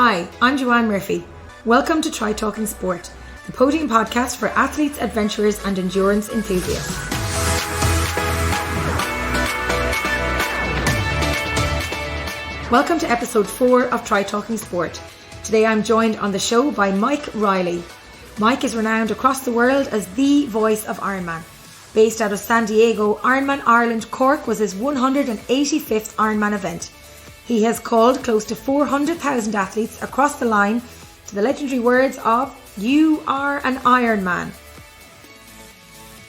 Hi, I'm Joanne Murphy. Welcome to Try Talking Sport, the podium podcast for athletes, adventurers and endurance enthusiasts. Welcome to episode 4 of Try Talking Sport. Today I'm joined on the show by Mike Reilly. Mike is renowned across the world as the voice of Ironman. Based out of San Diego, IRONMAN Ireland Cork was his 185th Ironman event. He has called close to 400,000 athletes across the line to the legendary words of, "You are an Ironman."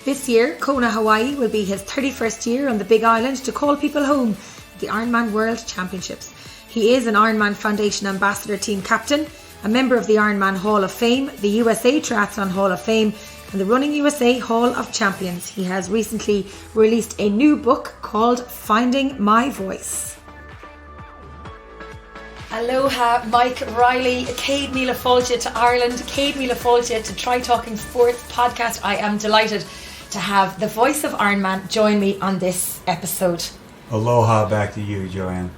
This year, Kona, Hawaii will be his 31st year on the Big Island to call people home at the Ironman World Championships. He is an Ironman Foundation Ambassador Team Captain, a member of the Ironman Hall of Fame, the USA Triathlon Hall of Fame, and the Running USA Hall of Champions. He has recently released a new book called Finding My Voice. Aloha, Mike Reilly. Céad míle fáilte to Ireland. Céad míle fáilte to Try Talking Sports podcast. I am delighted to have the voice of Ironman join me on this episode. Aloha back to you, Joanne.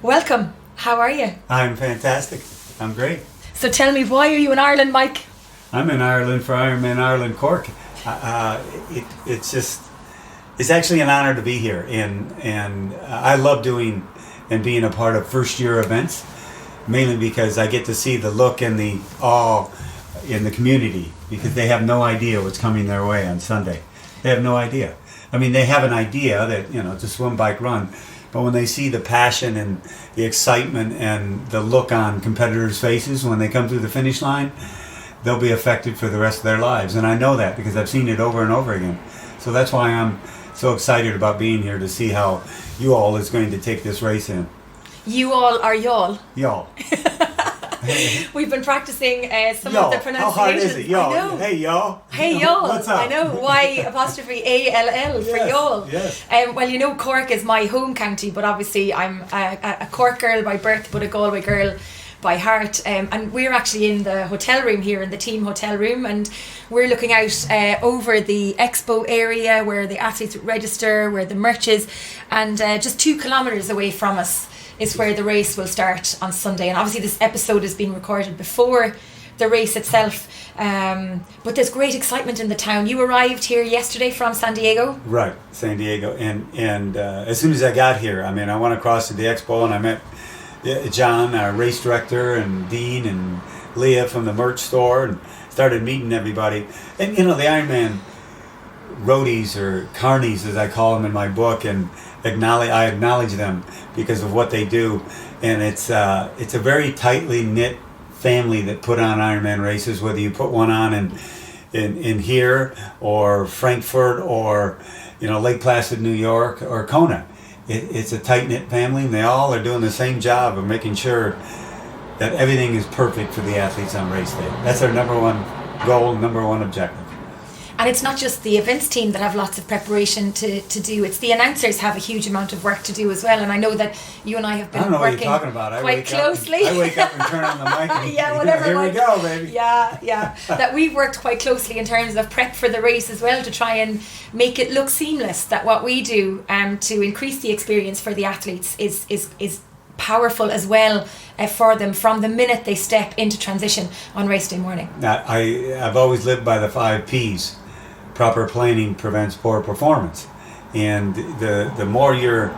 Welcome. How are you? I'm fantastic. I'm great. So tell me, why are you in Ireland, Mike? I'm in Ireland for IRONMAN Ireland Cork. It's actually an honor to be here, and I love doing and being a part of first year events, mainly because I get to see the look and the awe in the community, because they have no idea what's coming their way on Sunday. They have no idea. I mean, they have an idea that, to swim, bike, run, but when they see the passion and the excitement and the look on competitors' faces when they come through the finish line, they'll be affected for the rest of their lives. And I know that because I've seen it over and over again. So that's why I'm so excited about being here to see how you all is going to take this race in. You all are y'all. Y'all. We've been practicing some y'all. of the pronunciations. How hard is it? Y'all. I know. Hey, y'all. Hey, y'all. What's up? I know. Y''ALL for Yes, y'all. yes. Well, Cork is my home county, but obviously I'm a Cork girl by birth, but a Galway girl by heart. And we're actually in the hotel room here, in the team hotel room, and we're looking out over the expo area where the athletes register, where the merch is, and just 2 kilometres away from us is where the race will start on Sunday. And obviously this episode is being recorded before the race itself, but there's great excitement in the town. You arrived here yesterday from San Diego? Right, San Diego. And as soon as I got here, I went across to the expo and I met John, our race director, and Dean and Leah from the merch store, and started meeting everybody. And the Ironman roadies, or carnies as I call them in my book, and I acknowledge them because of what they do. And it's a very tightly knit family that put on Ironman races, whether you put one on in here or Frankfurt or Lake Placid, New York, or Kona. It's a tight-knit family, and they all are doing the same job of making sure that everything is perfect for the athletes on race day. That's their number one goal, number one objective. And it's not just the events team that have lots of preparation to do. It's the announcers have a huge amount of work to do as well. And I know that you and I have been working quite closely. I wake up and turn on the mic and yeah, whatever. Here we go, baby. Yeah. That we've worked quite closely in terms of prep for the race as well, to try and make it look seamless. That what we do to increase the experience for the athletes is powerful as well for them from the minute they step into transition on race day morning. Now, I've always lived by the 5 Ps. Proper planning prevents poor performance, and the more you're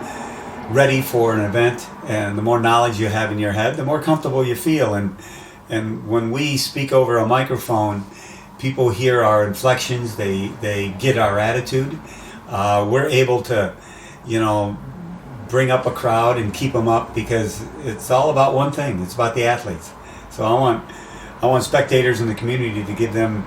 ready for an event and the more knowledge you have in your head, the more comfortable you feel. And when we speak over a microphone, people hear our inflections, they get our attitude. We're able to bring up a crowd and keep them up, because it's all about one thing. It's about the athletes. So I want spectators in the community to give them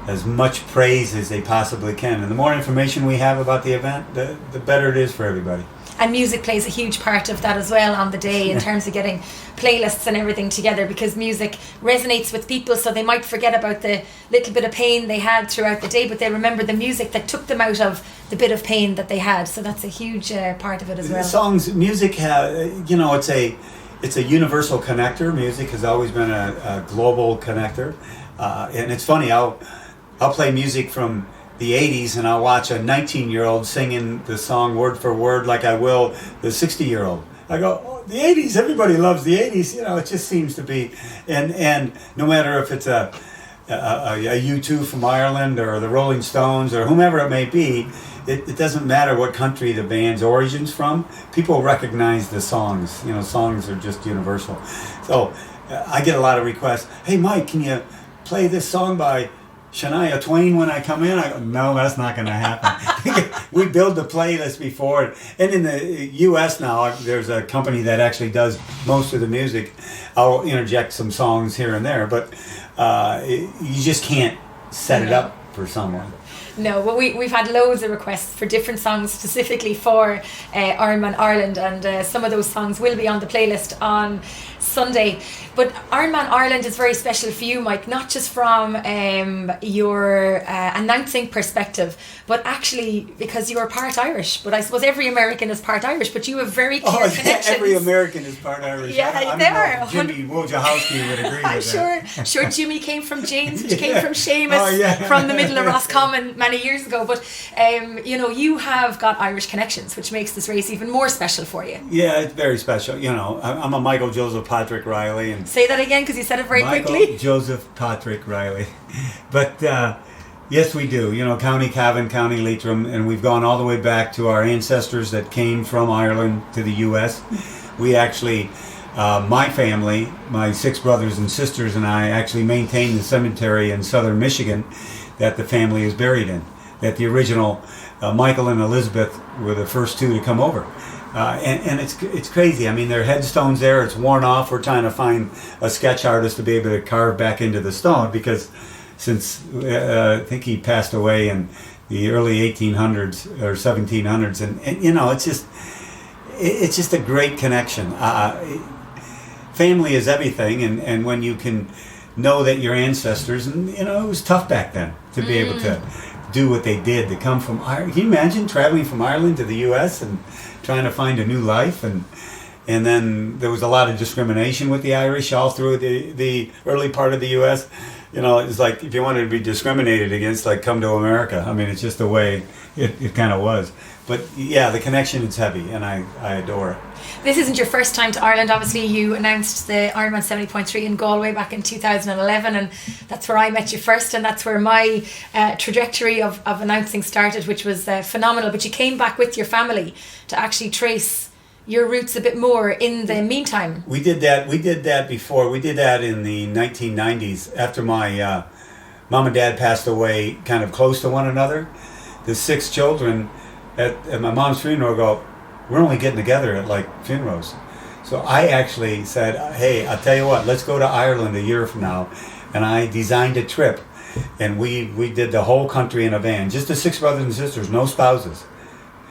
as much praise as they possibly can. And the more information we have about the event, the better it is for everybody. And music plays a huge part of that as well on the day, in terms of getting playlists and everything together, because music resonates with people, so they might forget about the little bit of pain they had throughout the day, but they remember the music that took them out of the bit of pain that they had. So that's a huge part of it as well. Music, it's a universal connector. Music has always been a global connector. And it's funny, I'll play music from the 80s and I'll watch a 19-year-old singing the song word for word like I will the 60-year-old. I go, oh, the 80s, everybody loves the 80s. You know, it just seems to be, and no matter if it's a U2 from Ireland or the Rolling Stones or whomever it may be, it doesn't matter what country the band's origin's from. People recognize the songs. You know, songs are just universal. So I get a lot of requests. Hey, Mike, can you play this song by Shania Twain when I come in? I go, no, that's not going to happen. We build the playlist before. And in the U.S. now, there's a company that actually does most of the music. I'll interject some songs here and there, but you just can't set it up for someone. No, but we've had loads of requests for different songs specifically for Ironman Ireland, and some of those songs will be on the playlist on Sunday. But Ironman Ireland is very special for you, Mike, not just from your announcing perspective, but actually because you are part Irish. But I suppose every American is part Irish, but you have very clear connections. Every American is part Irish. Yeah, they are. Jimmy Wojciechowski would agree with that. Sure, Jimmy came from James, which came from Seamus, from the middle of Roscommon many years ago. But you have got Irish connections, which makes this race even more special for you. Yeah, it's very special. You know, I'm a Michael Joseph Patrick Reilly, and say that again because you said it very quickly. Michael Joseph Patrick Reilly. But yes, we do. You know, County Cavan, County Leitrim, and we've gone all the way back to our ancestors that came from Ireland to the U.S. We actually, my family, my 6 brothers and sisters, and I actually maintain the cemetery in southern Michigan that the family is buried in. That the original Michael and Elizabeth were the first 2 to come over. And it's crazy. I mean, there are headstones there. It's worn off. We're trying to find a sketch artist to be able to carve back into the stone because since I think he passed away in the early 1800s or 1700s, and you know, it's just a great connection. Family is everything, and when you can know that your ancestors, and you know, it was tough back then to be able to do what they did, to come from Ireland. Can you imagine traveling from Ireland to the U.S. and trying to find a new life? And then there was a lot of discrimination with the Irish all through the early part of the U.S. You know, it's like if you wanted to be discriminated against, like, come to America. I mean, it's just the way it kind of was. But yeah, the connection is heavy, and I adore it. This isn't your first time to Ireland. Obviously, you announced the Ironman 70.3 in Galway back in 2011, and that's where I met you first, and that's where my trajectory of announcing started, which was phenomenal. But you came back with your family to actually trace your roots a bit more in the meantime. We did that before. We did that in the 1990s after my mom and dad passed away kind of close to one another. The 6 children at my mom's funeral go, we're only getting together at like funerals. So I actually said, hey, I'll tell you what, let's go to Ireland a year from now. And I designed a trip, and we did the whole country in a van, just the 6 brothers and sisters, no spouses.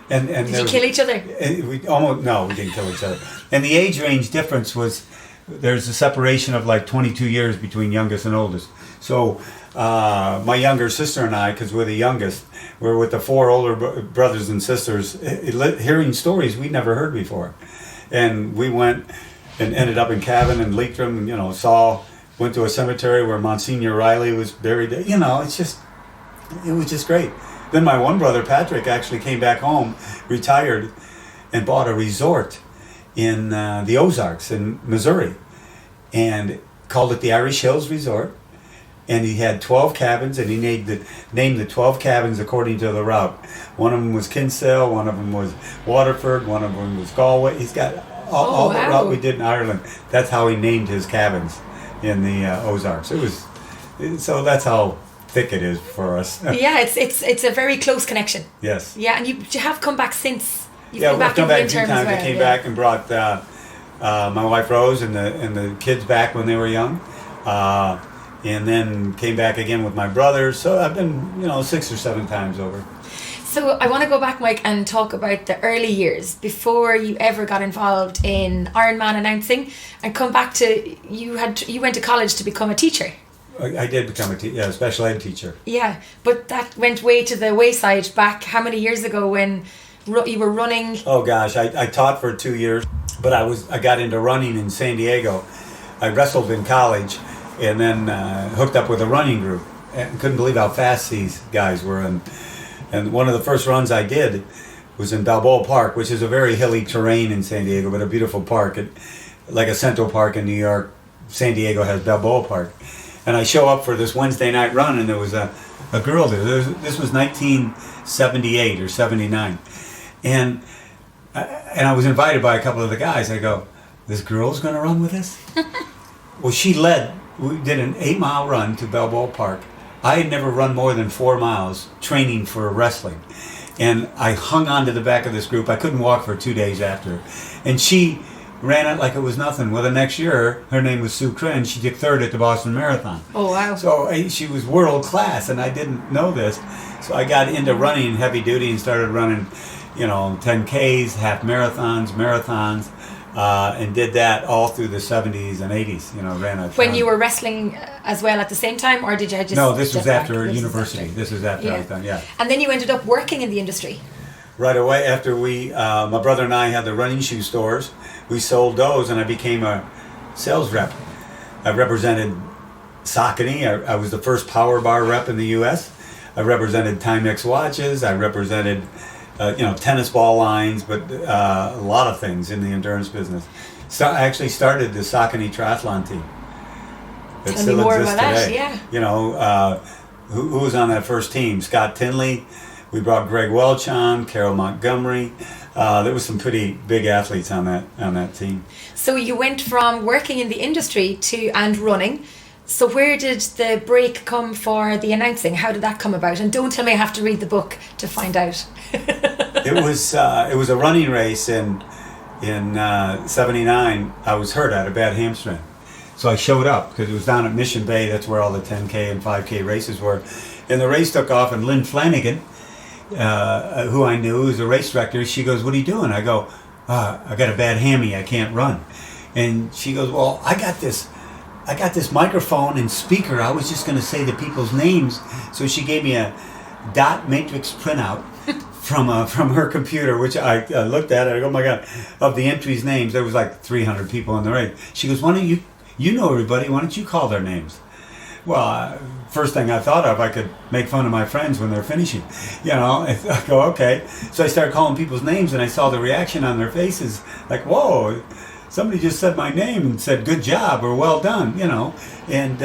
And did you kill each other? We didn't kill each other. And the age range difference was, there's a separation of like 22 years between youngest and oldest. So my younger sister and I, because we're the youngest, we're with the 4 older brothers and sisters, hearing stories we'd never heard before. And we went and ended up in Cavan and Leitrim, and, you know, went to a cemetery where Monsignor Reilly was buried. You know, it was just great. Then my one brother, Patrick, actually came back home, retired, and bought a resort in the Ozarks in Missouri, and called it the Irish Hills Resort. And he had 12 cabins, and he named the 12 cabins according to the route. One of them was Kinsale, one of them was Waterford, one of them was Galway. He's got all the route we did in Ireland. That's how he named his cabins in the Ozarks. So that's how thick it is for us. Yeah, it's a very close connection. Yes. Yeah, and you have come back since. We've come back a few times. I came back and brought my wife Rose and the kids back when they were young. And then came back again with my brothers. So I've been, 6 or 7 times over. So I want to go back, Mike, and talk about the early years before you ever got involved in Ironman announcing, and come back to you went to college to become a teacher. I did become a special ed teacher. Yeah, but that went way to the wayside back how many years ago when you were running? Oh gosh, I taught for 2 years, but I got into running in San Diego. I wrestled in college, and then hooked up with a running group, and couldn't believe how fast these guys were. And one of the first runs I did was in Balboa Park, which is a very hilly terrain in San Diego, but a beautiful park. Like a Central Park in New York, San Diego has Balboa Park. And I show up for this Wednesday night run, and there was a girl there. This was 1978 or 79. And I was invited by a couple of the guys. I go, this girl's going to run with us? Well, she led. We did an 8-mile run to Balboa Park. I had never run more than 4 miles training for wrestling. And I hung on to the back of this group. I couldn't walk for 2 days after. And she ran it like it was nothing. Well, the next year, her name was Sue Crenn. She took third at the Boston Marathon. Oh, wow. So she was world class, and I didn't know this. So I got into running heavy duty and started running, 10Ks, half marathons, and did that all through the 70s and 80s. Ran a ton. When you were wrestling as well at the same time, or did you just... No, this was after university. This is after I was done, yeah. And then you ended up working in the industry. Right away after my brother and I had the running shoe stores, we sold those, and I became a sales rep. I represented Saucony. I was the first power bar rep in the U.S. I represented Timex watches. I represented, tennis ball lines, but a lot of things in the endurance business. I actually started the Saucony triathlon team. That Tell me more about that, yeah. Who was on that first team? Scott Tinley. We brought Greg Welch on, Carol Montgomery. There was some pretty big athletes on that team. So you went from working in the industry and running. So where did the break come for the announcing? How did that come about? And don't tell me I have to read the book to find out. It was a running race in 79. I was hurt. I had a bad hamstring. So I showed up because it was down at Mission Bay. That's where all the 10K and 5K races were. And the race took off, and Lynn Flanagan, who I knew was a race director, she goes, "What are you doing?" I go, "I got a bad hammy. I can't run." And she goes, "Well, I got this microphone and speaker. I was just going to say the people's names." So she gave me a dot matrix printout from her computer, which I looked at. I go, "Oh my God!" Of the entries' names, there was like 300 people in the race. She goes, "Why don't you know everybody? Why don't you call their names?" Well, first thing I thought of, I could make fun of my friends when they're finishing. I go, okay. So I started calling people's names, and I saw the reaction on their faces, like, whoa, somebody just said my name and said good job or well done, and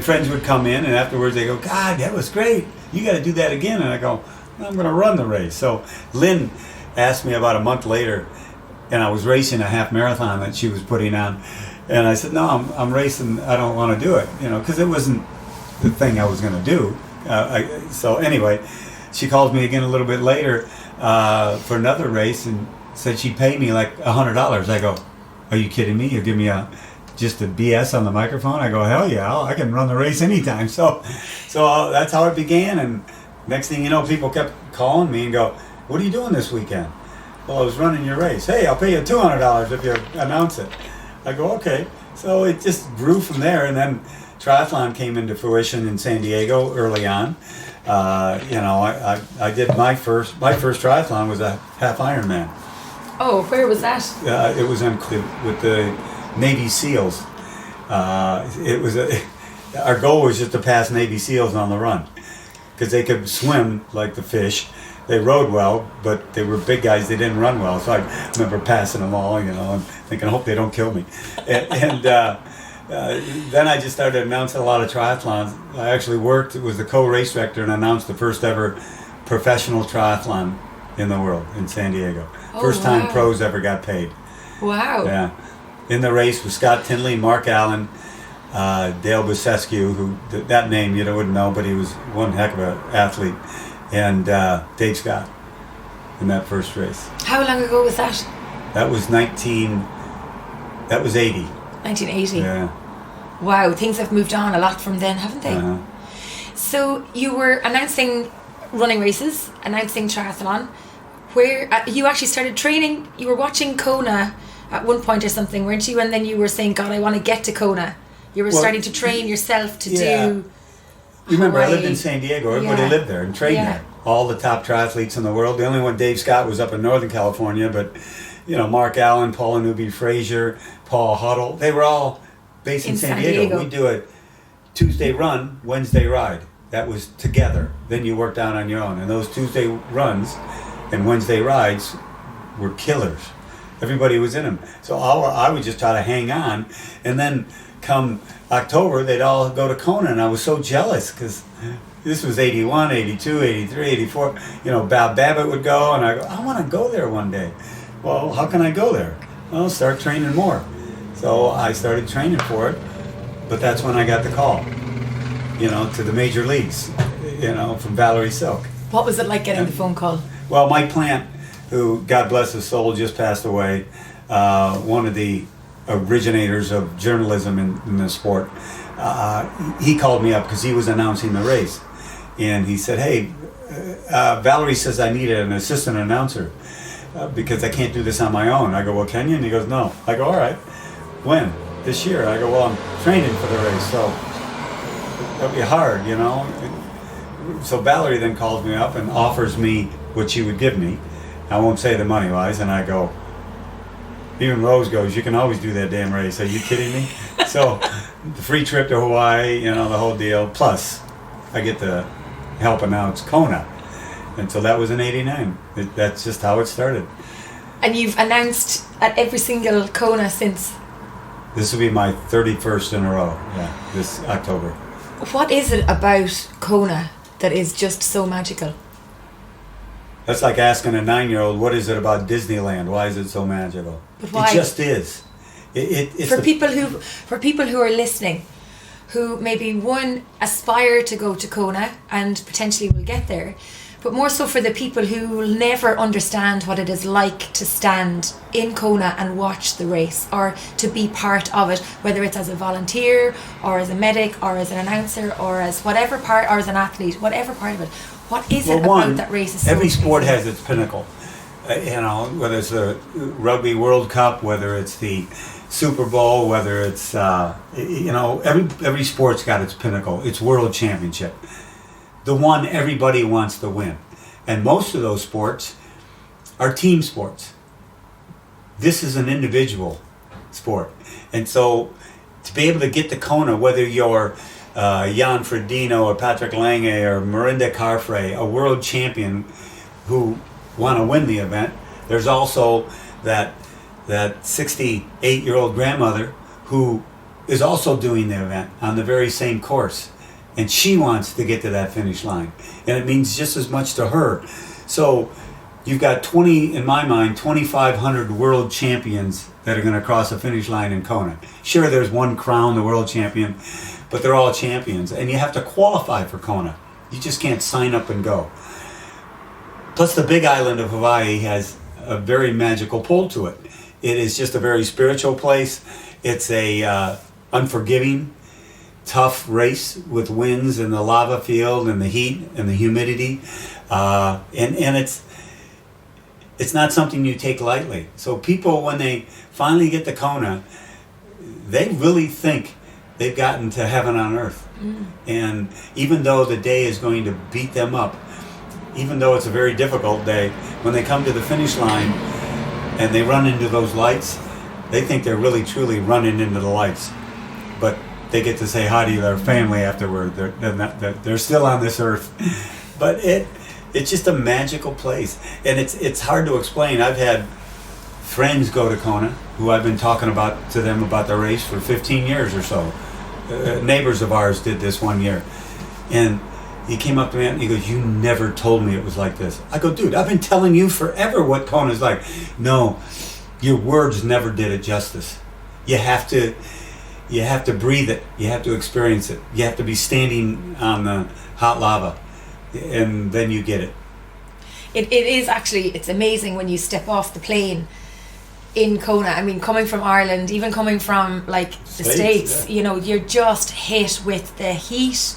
friends would come in, and afterwards they go, "God, that was great. You got to do that again." And I go, "I'm going to run the race." So Lynn asked me about a month later, and I was racing a half marathon that she was putting on. And I said, "No, I'm racing. I don't want to do it, because it wasn't the thing I was going to do." So anyway, she called me again a little bit later for another race and said she'd pay me like $100. I go, "Are you kidding me? You give me just a BS on the microphone?" I go, "Hell yeah, I can run the race anytime." So that's how it began. And next thing you know, people kept calling me and go, "What are you doing this weekend?" "Well, I was running your race." "Hey, I'll pay you $200 if you announce it." I go, okay. So it just grew from there, and then triathlon came into fruition in San Diego early on. I did my first triathlon was a half Ironman. Oh, where was that? It was with the Navy SEALs. Our goal was just to pass Navy SEALs on the run because they could swim like the fish. They rode well, but they were big guys. They didn't run well. So I remember passing them all, and thinking, I hope they don't kill me. And then I just started announcing a lot of triathlons. I actually was the co-race director and announced the first ever professional triathlon in the world in San Diego. First time pros ever got paid. Wow. Yeah. In the race with Scott Tinley, Mark Allen, Dale Busescu, who that name you wouldn't know, but he was one heck of an athlete. And Dave Scott in that first race. How long ago was that? That was 80. 1980. Yeah. Wow, things have moved on a lot from then, haven't they? Uh-huh. So you were announcing running races, announcing triathlon, where you actually started training. You were watching Kona at one point or something, weren't you? And then you were saying, "God, I want to get to Kona." You were starting to train yourself to do... Remember, I lived in San Diego. Everybody lived there and trained there. All the top triathletes in the world. The only one, Dave Scott, was up in Northern California. But, Mark Allen, Paula Newby-Fraser, Paul Huddle, they were all based in San Diego. We'd do a Tuesday run, Wednesday ride. That was together. Then you worked out on your own. And those Tuesday runs, and Wednesday rides were killers. Everybody was in them. So I would just try to hang on. And then come October, they'd all go to Kona. And I was so jealous because this was 81, 82, 83, 84. Bob Babbitt would go. And I go, I want to go there one day. Well, how can I go there? Well, start training more. So I started training for it. But that's when I got the call, to the major leagues, from Valerie Silk. What was it like getting the phone call? Well, Mike Plant, who, God bless his soul, just passed away, one of the originators of journalism in the sport, he called me up because he was announcing the race. And he said, hey, Valerie says I need an assistant announcer because I can't do this on my own. I go, well, can you? And he goes, no. I go, all right. When? This year. I go, well, I'm training for the race, so it'll be hard, So Valerie then calls me up and offers me what she would give me. I won't say the money-wise, and I go, even Rose goes, you can always do that damn race. Are you kidding me? So the free trip to Hawaii, the whole deal. Plus, I get to help announce Kona. And so that was in 89. That's just how it started. And you've announced at every single Kona since? This will be my 31st in a row, this October. What is it about Kona that is just so magical? That's like asking a 9-year-old, what is it about Disneyland? Why is it so magical? But why? It just is. It's for people who are listening, who maybe aspire to go to Kona and potentially will get there, but more so for the people who will never understand what it is like to stand in Kona and watch the race, or to be part of it, whether it's as a volunteer or as a medic or as an announcer or as whatever part, or as an athlete, whatever part of it. What is it about that race is so every sport amazing? has its pinnacle. Whether it's the Rugby World Cup, whether it's the Super Bowl, whether it's every sport's got its pinnacle. It's World Championship, the one everybody wants to win, and most of those sports are team sports. This is an individual sport, and so to be able to get to Kona, whether you're Jan Frodeno or Patrick Lange or Mirinda Carfrae, a world champion who want to win the event. There's also that 68-year-old grandmother who is also doing the event on the very same course, and she wants to get to that finish line, and it means just as much to her. So you've got in my mind, 2,500 world champions that are going to cross the finish line in Kona. Sure, there's one crown, the world champion, but they're all champions, and you have to qualify for Kona. You just can't sign up and go. Plus, the big island of Hawaii has a very magical pull to it. It is just a very spiritual place. It's a unforgiving, tough race with winds and the lava field and the heat and the humidity, and it's not something you take lightly. So people, when they finally get to Kona, they really think they've gotten to heaven on earth. And even though the day is going to beat them up, even though it's a very difficult day, when they come to the finish line and they run into those lights, they think they're really truly running into the lights. But they get to say hi to their family afterward. They're still on this earth. But it's just a magical place, and it's hard to explain. I've had friends go to Kona who I've been talking to them about the race for 15 years or so. Neighbors of ours did this one year, and he came up to me and he goes, "You never told me it was like this." I go, "Dude, I've been telling you forever what Kona's like." "No, your words never did it justice. You have to breathe it. You have to experience it. You have to be standing on the hot lava, and then you get it." It is actually, it's amazing when you step off the plane in Kona. I mean, coming from Ireland, even coming from like the States, yeah. You're just hit with the heat,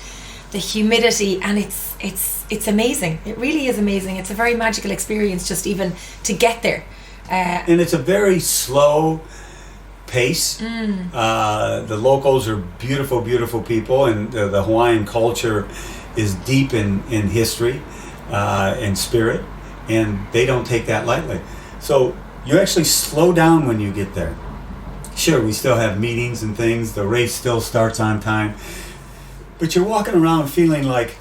the humidity, and it's amazing. It really is amazing. It's a very magical experience just even to get there. And it's a very slow pace. The locals are beautiful, beautiful people, and the Hawaiian culture is deep in history and spirit, and they don't take that lightly. So you actually slow down when you get there. Sure, we still have meetings and things. The race still starts on time. But you're walking around feeling like,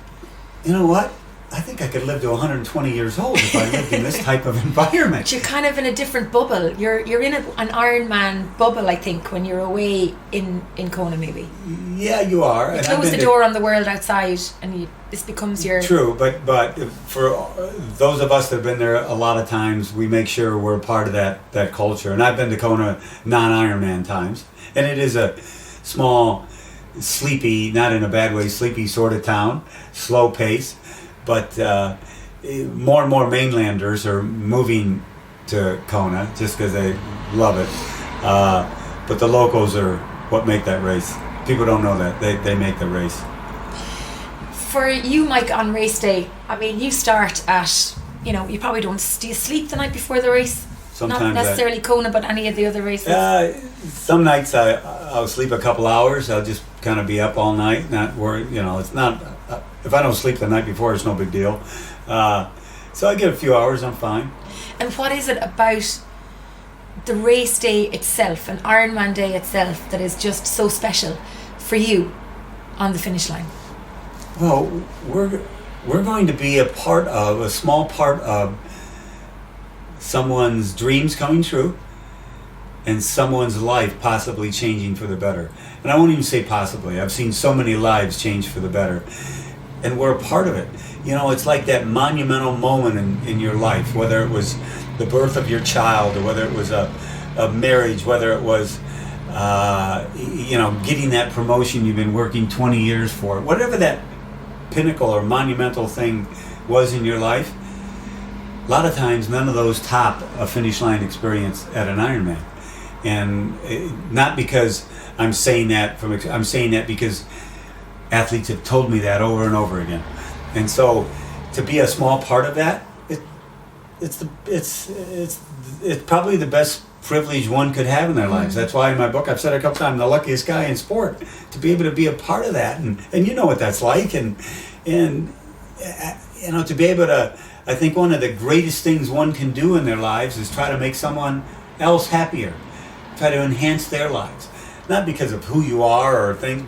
you know what? I think I could live to 120 years old if I lived in this type of environment. But you're kind of in a different bubble. You're in an Ironman bubble, I think, when you're away in Kona, maybe. Yeah, you are. You close the door on the world outside, and this becomes your... True, but for those of us that have been there a lot of times, we make sure we're part of that culture. And I've been to Kona non-Ironman times, and it is a small, sleepy, not in a bad way, sleepy sort of town, slow pace. But more and more mainlanders are moving to Kona just because they love it. But the locals are what make that race. People don't know that. They make the race. For you, Mike, on race day, I mean, you start at, you probably don't... Do you sleep the night before the race? Sometimes not necessarily Kona, but any of the other races? Some nights I'll sleep a couple hours. I'll just kind of be up all night, not worry. It's not... If I don't sleep the night before, it's no big deal. So I get a few hours, I'm fine. And what is it about the race day itself, an Ironman day itself, that is just so special for you on the finish line? Well, we're going to be a small part of someone's dreams coming true and someone's life possibly changing for the better. And I won't even say possibly. I've seen so many lives change for the better. And we're a part of it. It's like that monumental moment in your life, whether it was the birth of your child, or whether it was a marriage, whether it was, getting that promotion you've been working 20 years for. Whatever that pinnacle or monumental thing was in your life, a lot of times none of those top a finish line experience at an Ironman. And not because I'm saying that because athletes have told me that over and over again. And so to be a small part of that, it's probably the best privilege one could have in their lives. That's why in my book I've said a couple times, I'm the luckiest guy in sport to be able to be a part of that. And you know what that's like. And to be able to, I think one of the greatest things one can do in their lives is try to make someone else happier, try to enhance their lives. Not because of who you are or things,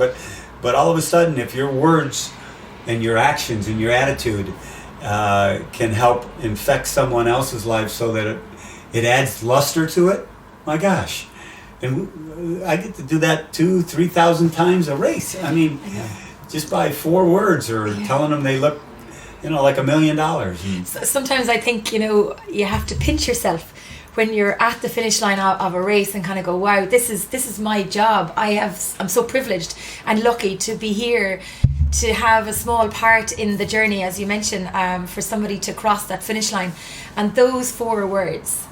but all of a sudden, if your words and your actions and your attitude can help infect someone else's life so that it adds luster to it, my gosh. And I get to do that 2,000-3,000 times a race. I mean, just by 4 words or telling them they look, like $1 million. Sometimes I think, you have to pinch yourself when you're at the finish line of a race and kind of go, wow, this is my job. I'm so privileged and lucky to be here, to have a small part in the journey, as you mentioned, for somebody to cross that finish line. And those 4 words,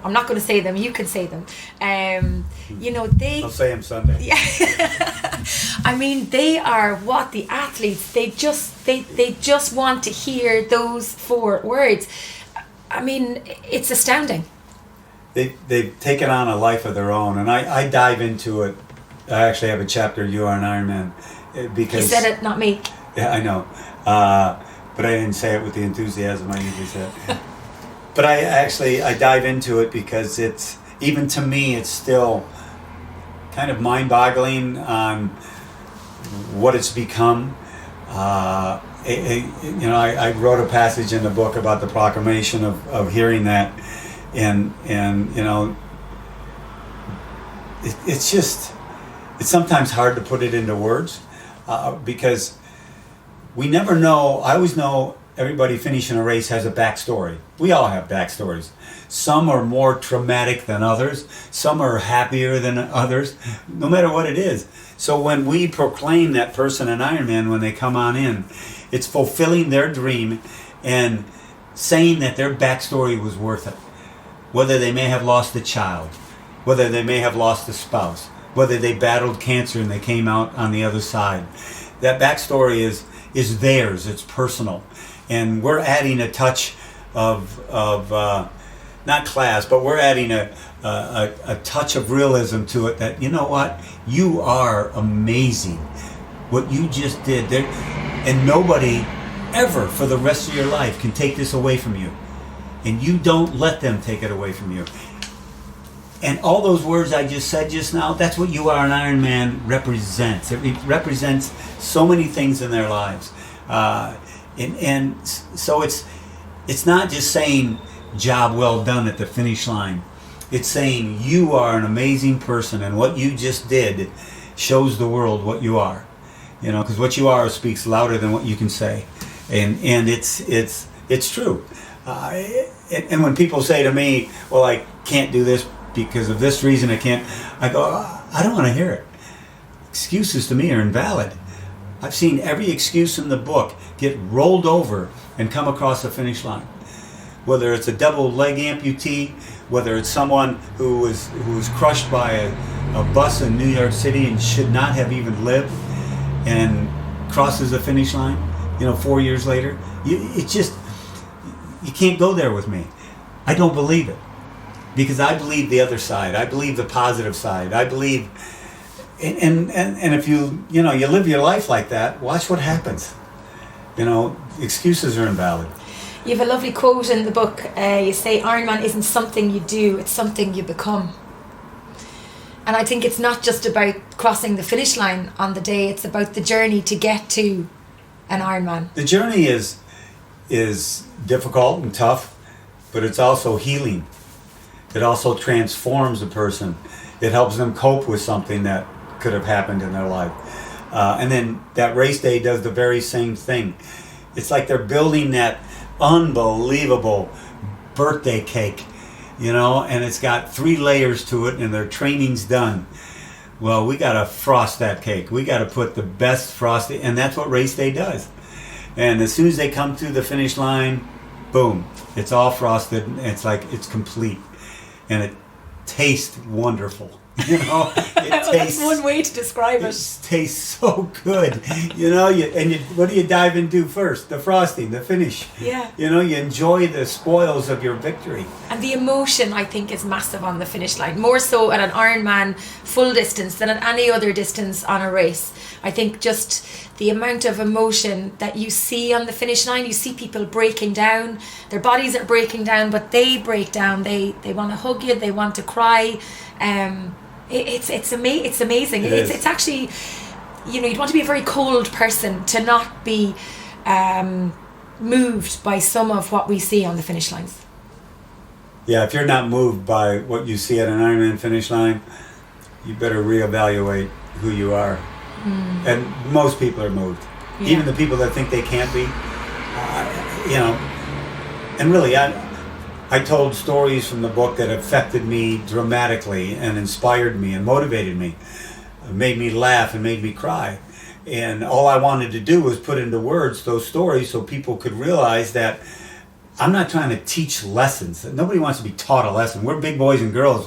I'm not going to say them, you can say them. I'll say them Sunday. Yeah. I mean, they are what the athletes, they just want to hear those 4 words. I mean, it's astounding. They've taken on a life of their own, and I dive into it. I actually have a chapter, You Are an Ironman, because... You said it, not me. Yeah, I know. But I didn't say it with the enthusiasm I usually say it. But I dive into it because it's, even to me, it's still kind of mind-boggling on what it's become. I wrote a passage in the book about the proclamation of hearing that. And it's sometimes hard to put it into words because we never know. I always know everybody finishing a race has a backstory. We all have backstories. Some are more traumatic than others. Some are happier than others, no matter what it is. So when we proclaim that person an Ironman when they come on in, it's fulfilling their dream and saying that their backstory was worth it. Whether they may have lost a child, whether they may have lost a spouse, whether they battled cancer and they came out on the other side. That backstory is theirs, it's personal. And we're adding a touch of not class, but we're adding a touch of realism to it that, you know what, you are amazing. What you just did there, and nobody ever for the rest of your life can take this away from you. And you don't let them take it away from you. And all those words I just said just now, that's what You Are an Ironman represents. It represents so many things in their lives. And so it's not just saying job well done at the finish line. It's saying you are an amazing person, and what you just did shows the world what you are. Because what you are speaks louder than what you can say, and it's true. And when people say to me, "Well, I can't do this because of this reason," I can't. I go, I don't want to hear it. Excuses to me are invalid. I've seen every excuse in the book get rolled over and come across the finish line. Whether it's a double leg amputee, whether it's someone who was crushed by a bus in New York City and should not have even lived, and crosses the finish line, 4 years later. You can't go there with me. I don't believe it, because I believe the other side. I believe the positive side. I believe, and if you live your life like that, watch what happens. Excuses are invalid. You have a lovely quote in the book. You say, Ironman isn't something you do, it's something you become. And I think it's not just about crossing the finish line on the day, it's about the journey to get to an Ironman. The journey is difficult and tough, but it's also healing. It also transforms a person. It helps them cope with something that could have happened in their life. And then that race day does the very same thing. It's like they're building that unbelievable birthday cake, and it's got 3 layers to it, and their training's done. Well, we got to frost that cake. We got to put the best frosting, and that's what race day does. And as soon as they come through the finish line, boom, it's all frosted. It's like it's complete, and it tastes wonderful. That's one way to describe it. It tastes so good. What do you dive into first? The frosting, the finish. Yeah. You enjoy the spoils of your victory. And the emotion, I think, is massive on the finish line. More so at an Ironman full distance than at any other distance on a race. I think just the amount of emotion that you see on the finish line, you see people breaking down. Their bodies are breaking down, but they break down. They want to hug you. They want to cry. It's amazing. It's actually, you'd want to be a very cold person to not be moved by some of what we see on the finish lines. Yeah, if you're not moved by what you see at an Ironman finish line, you better reevaluate who you are. And most people are moved. Yeah. Even the people that think they can't be. And really, I told stories from the book that affected me dramatically and inspired me and motivated me, made me laugh and made me cry. And all I wanted to do was put into words those stories so people could realize that I'm not trying to teach lessons. Nobody wants to be taught a lesson. We're big boys and girls.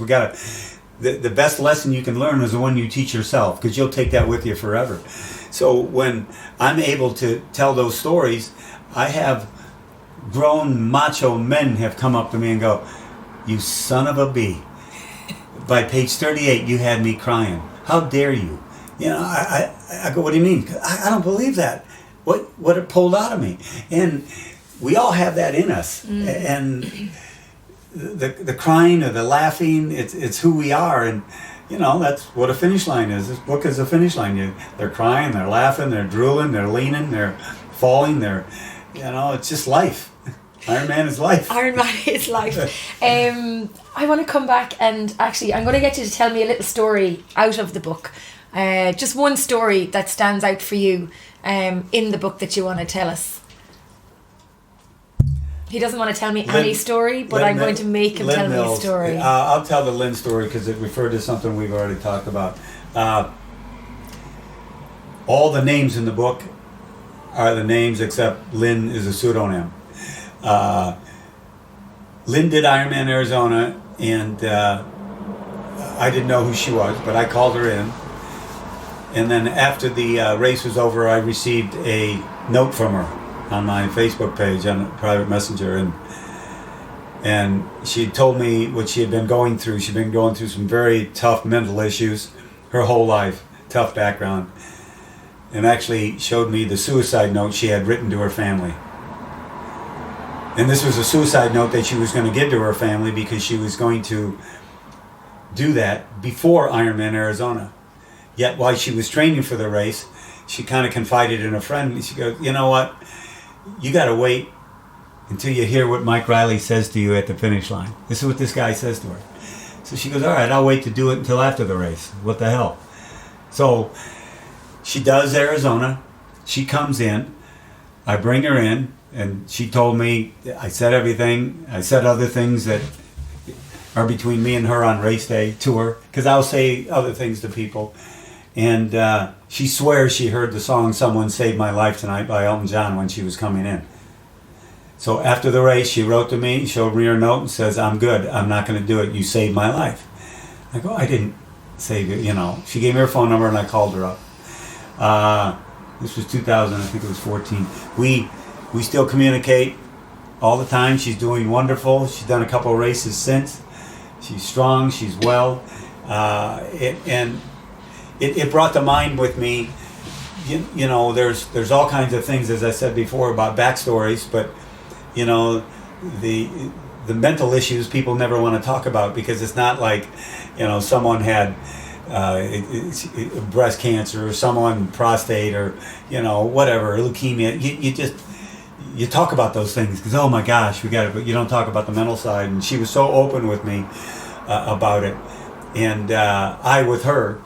The best lesson you can learn is the one you teach yourself, because you'll take that with you forever. So when I'm able to tell those stories, I have grown macho men have come up to me and go, "You son of a bee. By page 38, you had me crying. How dare you?" I go, "What do you mean?" I don't believe that. What it pulled out of me. And we all have that in us. And the crying or the laughing, it's who we are. And that's what a finish line is. This book is a finish line. They're crying, they're laughing, they're drooling, they're leaning, they're falling, it's just life. Ironman is life. Ironman is life. I want to come back, and actually I'm going to get you to tell me a little story out of the book. Just one story that stands out for you in the book that you want to tell us. He doesn't want to tell me any story, but I'm going to make him tell me a story. I'll tell the Lynn story because it referred to something we've already talked about. All the names in the book are the names except Lynn is a pseudonym. Lynn did Ironman Arizona, and I didn't know who she was, but I called her in. And then after the race was over, I received a note from her on my Facebook page on a private messenger, and she told me what she had been going through. She'd been going through some very tough mental issues her whole life, tough background, and actually showed me the suicide note she had written to her family. And this was a suicide note that she was going to give to her family because she was going to do that before Ironman Arizona. Yet while she was training for the race, she kind of confided in a friend. She goes, "You know what? you got to wait until you hear what Mike Reilly says to you at the finish line. This is what this guy says to her. So she goes, all right, I'll wait to do it until after the race. What the hell? So she does Arizona. She comes in. I bring her in, and she told me, I said everything. I said other things that are between me and her on race day to her, because I'll say other things to people. And she swears she heard the song Someone Saved My Life Tonight by Elton John when she was coming in. So after the race, she wrote to me, showed me her note, and says, I'm good. I'm not going to do it. You saved my life. I go, I didn't save it, you know. She gave me her phone number, and I called her up. This was 2000, I think it was 14. We still communicate all the time. She's doing wonderful. She's done a couple of races since. She's strong. She's well. It brought to mind with me, you know, there's all kinds of things, as I said before, about backstories, but, you know, the mental issues people never want to talk about, because it's not like, you know, someone had breast cancer, or someone prostate, or, you know, whatever, leukemia. You talk about those things because, oh my gosh, we got it, but you don't talk about the mental side. And she was so open with me about it, and I with her,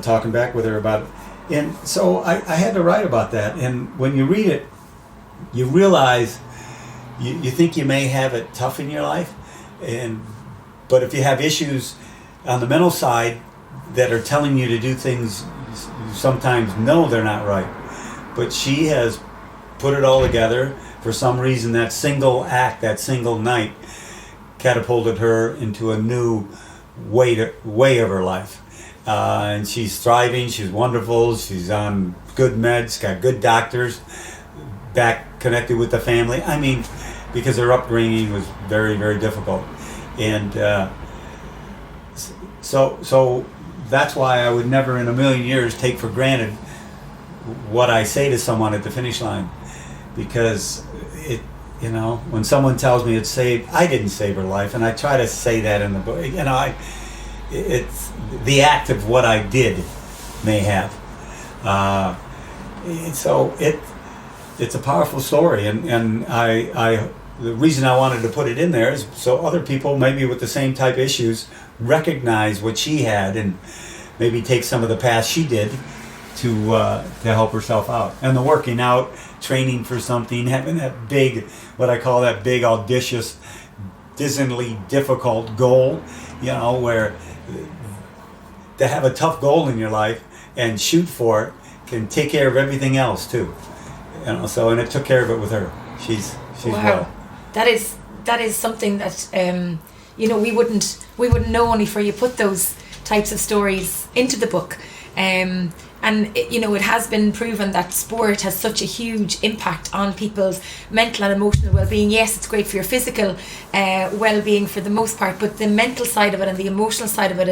talking back with her about it. And so I had to write about that. And when you read it, you realize you think you may have it tough in your life, but if you have issues on the mental side that are telling you to do things you sometimes know they're not right, but she has put it all together. For some reason, that single act, that single night, catapulted her into a new way of her life. And she's thriving, she's wonderful, she's on good meds, got good doctors, back connected with the family. I mean, because her upbringing was very, very difficult. And so that's why I would never in a million years take for granted what I say to someone at the finish line. Because it, you know, when someone tells me it's saved, I didn't save her life, and I try to say that in the book. You know, it's the act of what I did may have. So it's a powerful story, and I the reason I wanted to put it in there is so other people, maybe with the same type issues, recognize what she had and maybe take some of the past she did to help herself out. And the working out, training for something, having that big, what I call that big, audacious, dismally difficult goal, you know, where to have a tough goal in your life and shoot for it can take care of everything else too. You know, so, and it took care of it with her. She's wow. Well. That is something that you know, we wouldn't know only for you put those types of stories into the book. And you know, it has been proven that sport has such a huge impact on people's mental and emotional well-being. Yes, it's great for your physical well-being for the most part, but the mental side of it and the emotional side of it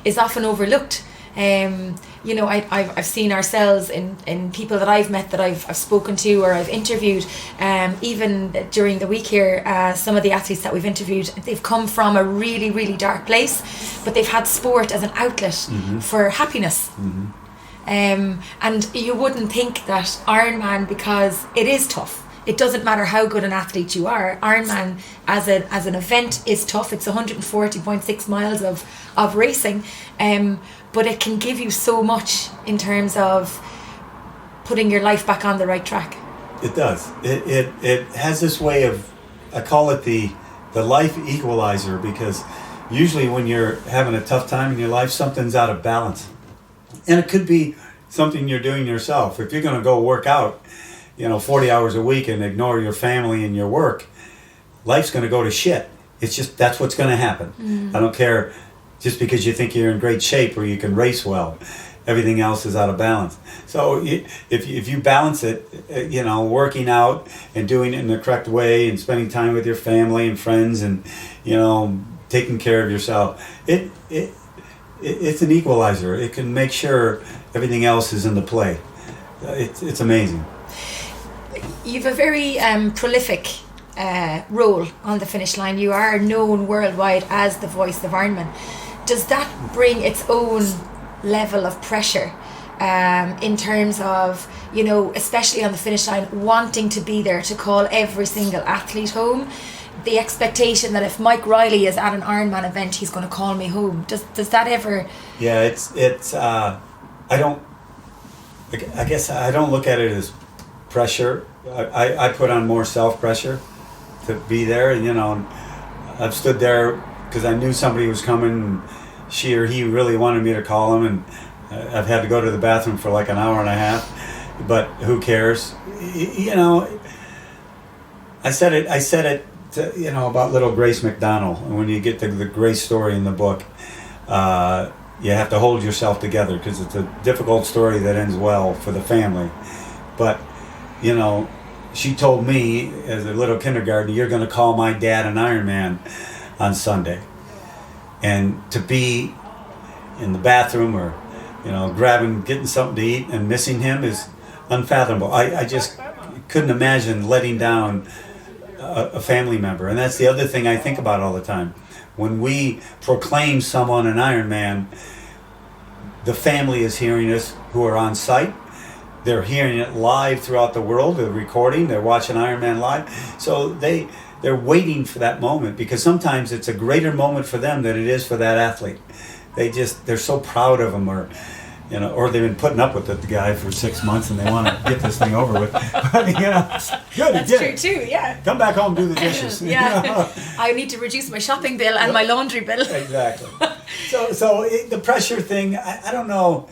is often overlooked. You know, I've seen ourselves in people that I've met, that I've spoken to or I've interviewed, even during the week here, some of the athletes that we've interviewed, they've come from a really, really dark place, but they've had sport as an outlet for happiness. And you wouldn't think that Ironman, because it is tough. It doesn't matter how good an athlete you are. Ironman as an event is tough. It's 140.6 miles of racing, but it can give you so much in terms of putting your life back on the right track. It does. It has this way of, I call it the life equalizer, because usually when you're having a tough time in your life, something's out of balance. And it could be something you're doing yourself. If you're going to go work out, 40 hours a week and ignore your family and your work, life's going to go to shit. It's just, that's what's going to happen. I don't care, just because you think you're in great shape or you can race well, everything else is out of balance. So if you balance it, working out and doing it in the correct way and spending time with your family and friends and, taking care of yourself, it's an equalizer. It can make sure everything else is in the play. It's amazing. You've a very prolific role on the finish line. You are known worldwide as the voice of Ironman. Does that bring its own level of pressure in terms of, you know, especially on the finish line, wanting to be there to call every single athlete home. The expectation that if Mike Reilly is at an Ironman event, he's going to call me home. Does that ever? Yeah, I guess I don't look at it as pressure. I put on more self-pressure to be there. And, you know, I've stood there because I knew somebody was coming, and she or he really wanted me to call him, and I've had to go to the bathroom for like an hour and a half, but who cares? You know, I said it to, you know, about little Grace McDonald. And when you get to the Grace story in the book, you have to hold yourself together because it's a difficult story that ends well for the family. But, you know, she told me as a little kindergartner, you're going to call my dad an Ironman on Sunday. And to be in the bathroom or, you know, getting something to eat and missing him is unfathomable. I just couldn't imagine letting down a family member. And that's the other thing I think about all the time. When we proclaim someone an Ironman, the family is hearing us who are on site. They're hearing it live throughout the world. They're recording. They're watching Ironman live. So they're waiting for that moment, because sometimes it's a greater moment for them than it is for that athlete. They're so proud of him, or, you know, or they've been putting up with the guy for 6 months and they want to get this thing over with. But, you know, good. That's true too. Yeah. Come back home, do the dishes. Yeah. You know? I need to reduce my shopping bill and my laundry bill. Exactly. So the pressure thing, I don't know.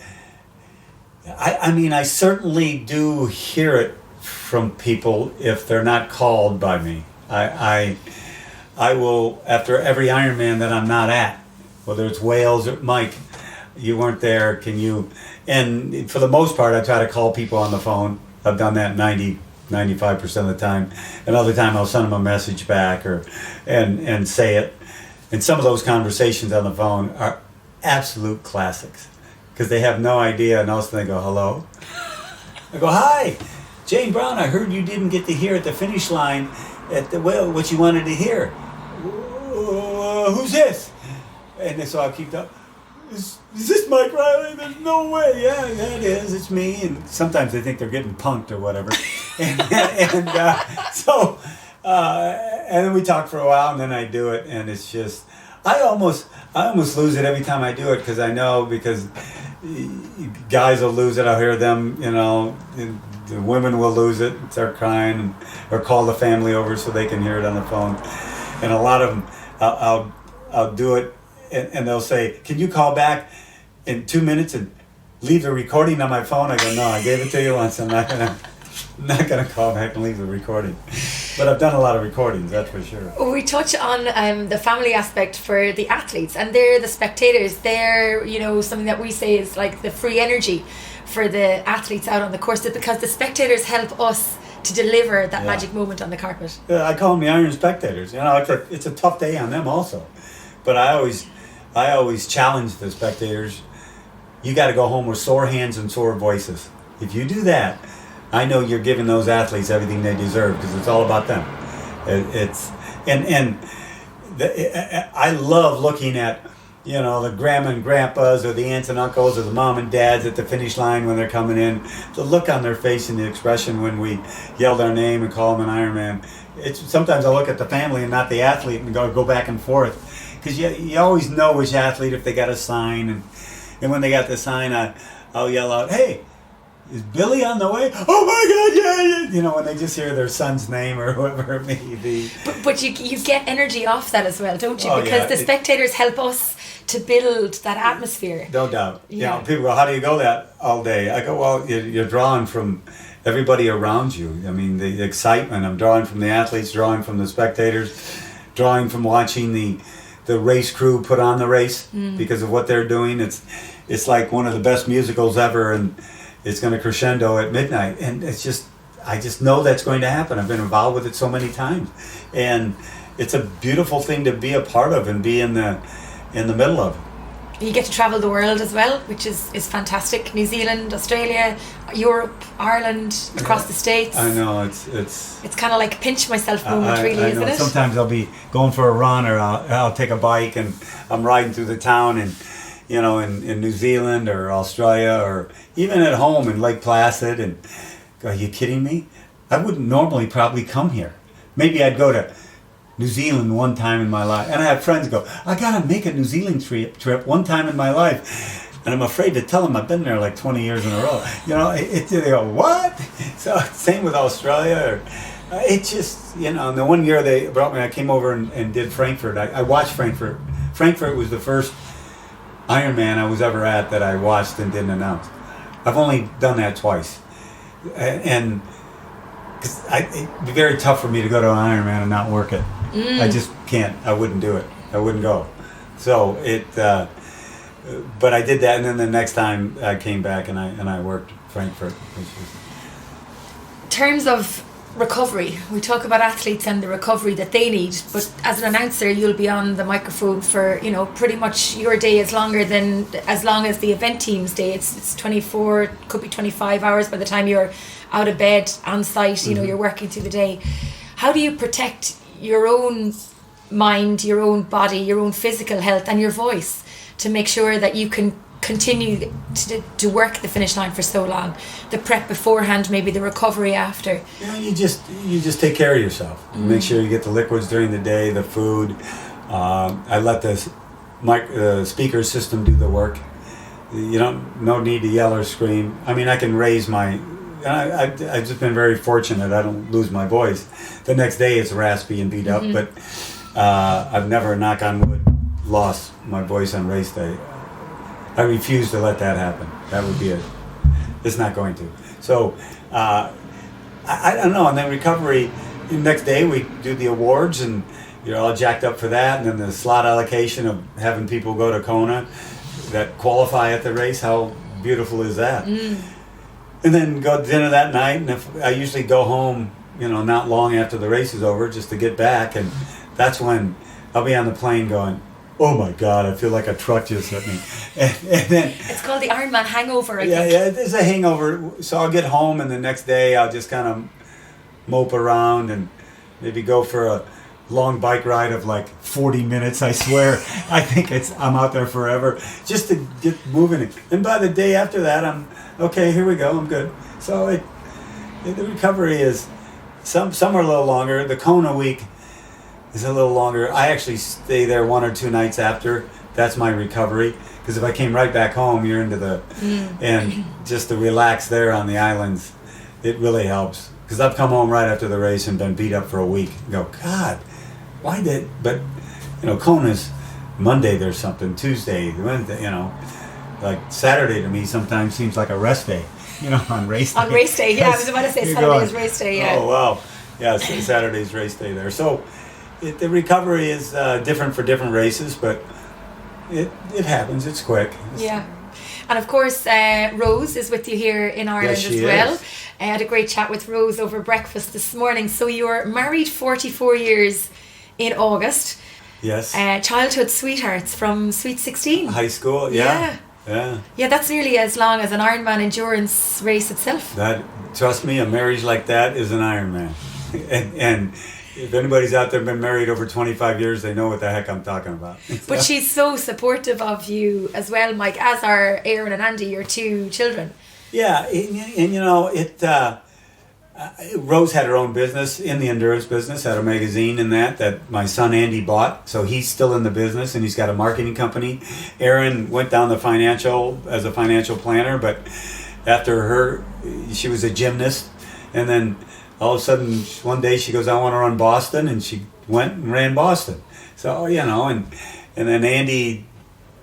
I mean, I certainly do hear it from people if they're not called by me. I will, after every Ironman that I'm not at, whether it's Wales or Mike, you weren't there, can you? And for the most part, I try to call people on the phone. I've done that 95% of the time. Another time I'll send them a message back and say it. And some of those conversations on the phone are absolute classics, because they have no idea, and all of a sudden they go, hello? I go, hi, Jane Brown, I heard you didn't get to hear at the finish line what you wanted to hear. Who's this? And so I'll keep up. Is this Mike Reilly? There's no way. Yeah, it is. It's me. And sometimes they think they're getting punked or whatever. and then we talk for a while, and then I do it, and it's just, I almost lose it every time I do it, because I know, because guys will lose it. I'll hear them, you know, the women will lose it, start crying, or call the family over so they can hear it on the phone. And a lot of them, I'll do it, and they'll say, can you call back in 2 minutes and leave the recording on my phone? I go, no, I gave it to you once. I'm not gonna call back and leave the recording. But I've done a lot of recordings, that's for sure. We touch on the family aspect for the athletes, and they're the spectators. They're, you know, something that we say is like the free energy for the athletes out on the course, because the spectators help us to deliver that magic moment on the carpet. Yeah, I call them the Iron Spectators. You know, it's a tough day on them also. But I always challenge the spectators. You got to go home with sore hands and sore voices. If you do that, I know you're giving those athletes everything they deserve, because it's all about them. I love looking at, you know, the grandma and grandpas, or the aunts and uncles, or the mom and dads at the finish line when they're coming in. The look on their face and the expression when we yell their name and call them an Ironman. Sometimes I look at the family and not the athlete and go back and forth, because you always know which athlete, if they got a sign, and when they got the sign, I'll yell out, hey, is Billy on the way? Oh my God, yeah. You know, when they just hear their son's name or whoever it may be. But you get energy off that as well, don't you? Oh, because yeah. the spectators help us to build that atmosphere. No doubt. Yeah. You know, people go, how do you go that all day? I go, well, you're drawing from everybody around you. I mean, the excitement. I'm drawing from the athletes, drawing from the spectators, drawing from watching the race crew put on the race because of what they're doing. It's like one of the best musicals ever, and it's going to crescendo at midnight, and I just know that's going to happen. I've been involved with it so many times, and it's a beautiful thing to be a part of and be in the middle of. You get to travel the world as well, which is fantastic. New Zealand, Australia, Europe, Ireland, across the States. I know, it's kind of like a pinch myself moment, really, isn't it? Sometimes I'll be going for a run, or I'll take a bike, and I'm riding through the town, and in New Zealand or Australia or even at home in Lake Placid, and go, are you kidding me? I wouldn't normally probably come here. Maybe I'd go to New Zealand one time in my life. And I have friends go, I gotta make a New Zealand trip one time in my life. And I'm afraid to tell them I've been there like 20 years in a row. They go, what? So same with Australia. It just, and the one year they brought me, I came over and did Frankfurt. I watched Frankfurt. Frankfurt was the first Ironman I was ever at that I watched and didn't announce. I've only done that twice. And it'd be very tough for me to go to an Ironman and not work it. I just can't. I wouldn't do it. I wouldn't go. So but I did that, and then the next time I came back and I worked Frankfurt. In terms of recovery, we talk about athletes and the recovery that they need, but as an announcer you'll be on the microphone for pretty much your day is longer than as long as the event team's day. It's 24, could be 25 hours by the time you're out of bed on site. You're working through the day. How do you protect your own mind, your own body, your own physical health and your voice to make sure that you can continue to work the finish line for so long? The prep beforehand, maybe the recovery after. You just take care of yourself. Make sure you get the liquids during the day, the food. I let the speaker system do the work. No need to yell or scream. I mean, I can raise my. I've just been very fortunate. I don't lose my voice. The next day it's raspy and beat up, but I've never, knock on wood, lost my voice on race day. I refuse to let that happen. That would be it's not going to. So I don't know. And then recovery, the next day we do the awards and you're all jacked up for that. And then the slot allocation of having people go to Kona that qualify at the race. How beautiful is that? And then go to dinner that night. And if I usually go home, not long after the race is over just to get back. And that's when I'll be on the plane going, oh my God, I feel like a truck just hit me. And then it's called the Ironman hangover, I think. Yeah, it's a hangover. So I'll get home and the next day I'll just kind of mope around and maybe go for a long bike ride of like 40 minutes, I swear. I think I'm out there forever just to get moving. And by the day after that, I'm, okay, here we go, I'm good. So the recovery is, some are a little longer. The Kona week is a little longer. I actually stay there 1 or 2 nights after. That's my recovery. Because if I came right back home, you're into and just to relax there on the islands, it really helps. Because I've come home right after the race and been beat up for a week. And go, God, but Kona's Monday there's something, Tuesday, Wednesday, like Saturday to me sometimes seems like a rest day, on race day. On race day, yeah, I was about to say Saturday is race day, yeah. Oh, wow. Yeah, Saturday's race day there. So the recovery is different for different races, but it happens. It's quick. Yeah. And of course, Rose is with you here in Ireland as well. I had a great chat with Rose over breakfast this morning. So you're married 44 years in August. Yes. Childhood sweethearts from Sweet 16. High school, yeah. Yeah, that's nearly as long as an Ironman endurance race itself. Trust me, a marriage like that is an Ironman. And if anybody's out there been married over 25 years, they know what the heck I'm talking about. But she's so supportive of you as well, Mike, as are Aaron and Andy, your 2 children. Yeah, and Rose had her own business in the endurance business, had a magazine in that my son Andy bought, so he's still in the business and he's got a marketing company. Aaron went down as a financial planner, but after her, she was a gymnast, and then all of a sudden one day she goes, I want to run Boston, and she went and ran Boston. So and then Andy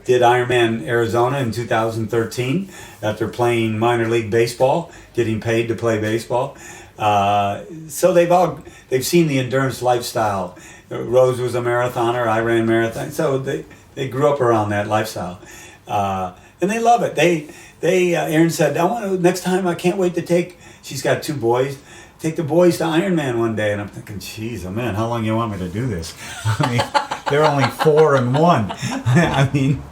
did Ironman Arizona in 2013 after playing minor league baseball, getting paid to play baseball. So they've seen the endurance lifestyle. Rose was a marathoner, I ran marathon, so they grew up around that lifestyle, and they love it. Aaron said, next time I can't wait to she's got 2 boys, take the boys to Ironman one day. And I'm thinking, geez, oh man, how long you want me to do this? I mean, they're only 4 and 1. I mean,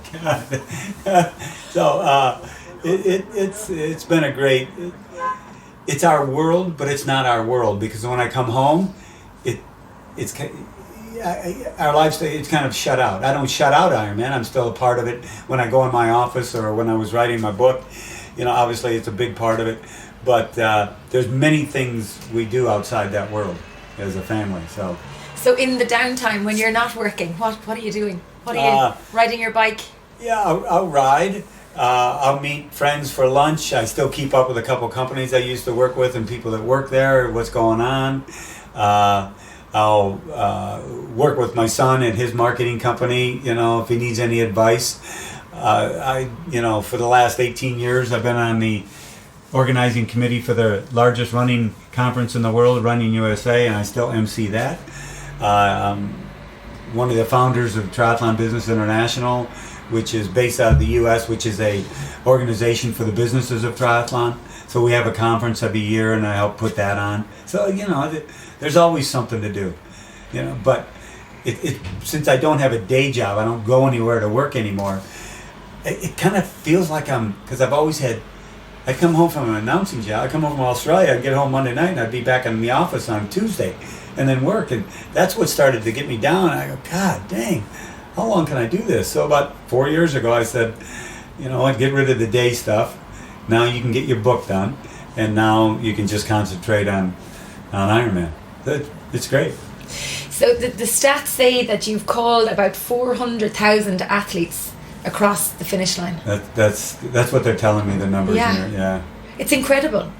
so it's been a great. It's our world, but it's not our world, because when I come home, our lifestyle, it's kind of shut out. I don't shut out Ironman. I'm still a part of it when I go in my office or when I was writing my book. Obviously it's a big part of it. But there's many things we do outside that world as a family. So in the downtime when you're not working, what are you doing? What are you riding your bike? Yeah, I'll ride. I'll meet friends for lunch. I still keep up with a couple companies I used to work with and people that work there, what's going on. I'll work with my son at his marketing company, if he needs any advice. For the last 18 years, I've been on the organizing committee for the largest running conference in the world, Running USA, and I still MC that. I'm one of the founders of Triathlon Business International, which is based out of the U.S., which is a organization for the businesses of triathlon. So we have a conference every year, and I help put that on. So, there's always something to do. But since I don't have a day job, I don't go anywhere to work anymore, it kind of feels like because I've always had, I come home from an announcing job, I come home from Australia, I'd get home Monday night, and I'd be back in the office on Tuesday, and then work. And that's what started to get me down. I go, God dang, how long can I do this? So about 4 years ago, I said, I'd get rid of the day stuff. Now you can get your book done, and now you can just concentrate on Ironman. It's great. So the stats say that you've called about 400,000 athletes across the finish line. That's what they're telling me, the numbers. Yeah. It's incredible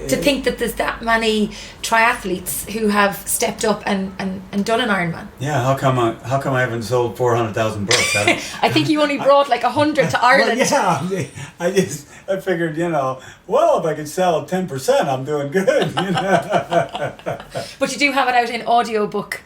to think that there's that many triathletes who have stepped up and done an Ironman. Yeah, how come I haven't sold 400,000 books? I think you only brought like 100 to Ireland. Well, yeah, I figured, if I could sell 10%, I'm doing good. But you do have it out in audiobook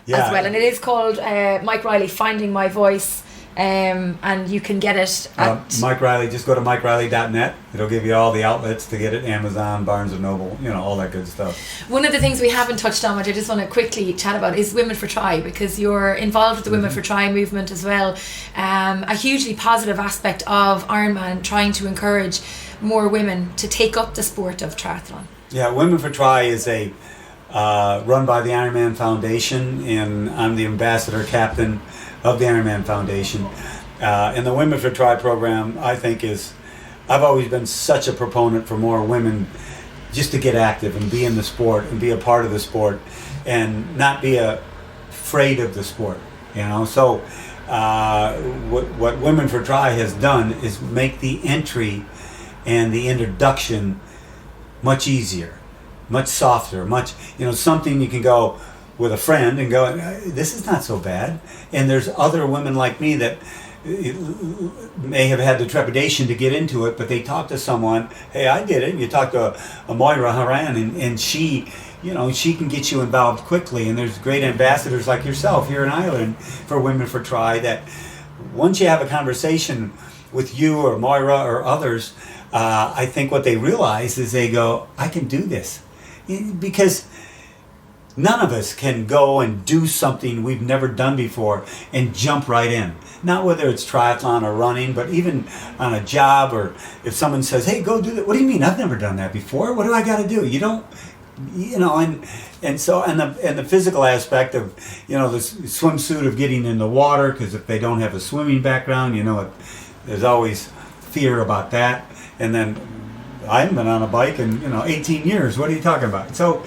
as well, and it is called Mike Reilly, Finding My Voice. And you can get it at Mike Reilly. Just go to MikeReilly.net. It'll give you all the outlets to get it: Amazon, Barnes and Noble, all that good stuff. One of the things we haven't touched on, which I just want to quickly chat about, is Women for Tri, because you're involved with the Women for Tri movement as well. A hugely positive aspect of Ironman, trying to encourage more women to take up the sport of triathlon. Yeah, Women for Tri is a run by the Ironman Foundation, and I'm the ambassador captain of the Ironman Foundation. And the Women for Tri program, I think, I've always been such a proponent for more women just to get active and be in the sport and be a part of the sport and not be afraid of the sport, So what Women for Tri has done is make the entry and the introduction much easier, much softer, much, something you can go with a friend and go, this is not so bad. And there's other women like me that may have had the trepidation to get into it, but they talk to someone, hey, I did it. And you talk to a Moira Haran, and she, she can get you involved quickly. And there's great ambassadors like yourself here in Ireland for Women for Tri that once you have a conversation with you or Moira or others, I think what they realize is they go, I can do this. Because none of us can go and do something we've never done before and jump right in. Not whether it's triathlon or running, but even on a job, or if someone says, hey, go do that. What do you mean? I've never done that before. What do I got to do? You don't, and so the physical aspect of, the swimsuit of getting in the water, because if they don't have a swimming background, there's always fear about that. And then I haven't been on a bike in, 18 years. What are you talking about? So,